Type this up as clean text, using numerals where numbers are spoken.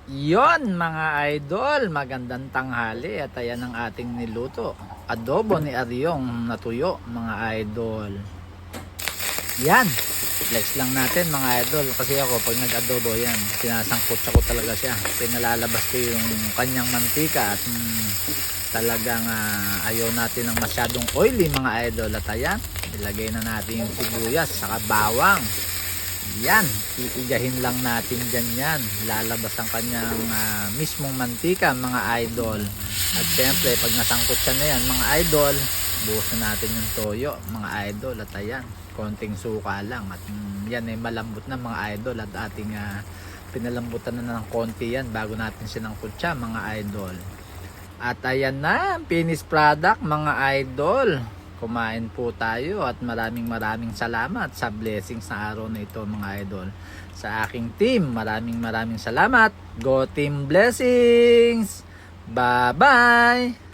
Yon mga idol, magandang tanghali at ayan ang ating niluto. Adobo ni Aryong natuyo mga idol. Yan, flex lang natin mga idol kasi ako pag nag-adobo yan, sinasangkot ko talaga siya. Pinalalabas ko yung kanyang mantika at talagang ayaw natin ng masyadong oily mga idol. At ayan, ilagay na natin yung sibuyas saka bawang. Yan, iigahin lang natin dyan yan. Lalabas ang kanyang mismong mantika mga idol. At syempre pag nasangkot siya na yan mga idol, buhos na natin yung toyo mga idol. At ayan, konting suka lang. At yan ay malambot na mga idol. At ating pinalambutan na ng konti yan bago natin sinangkot siya mga idol. At ayan na, finished product mga idol. Kumain po tayo at maraming salamat sa blessings na araw na ito mga idol. Sa aking team, maraming salamat. Go Team Blessings! Bye-bye!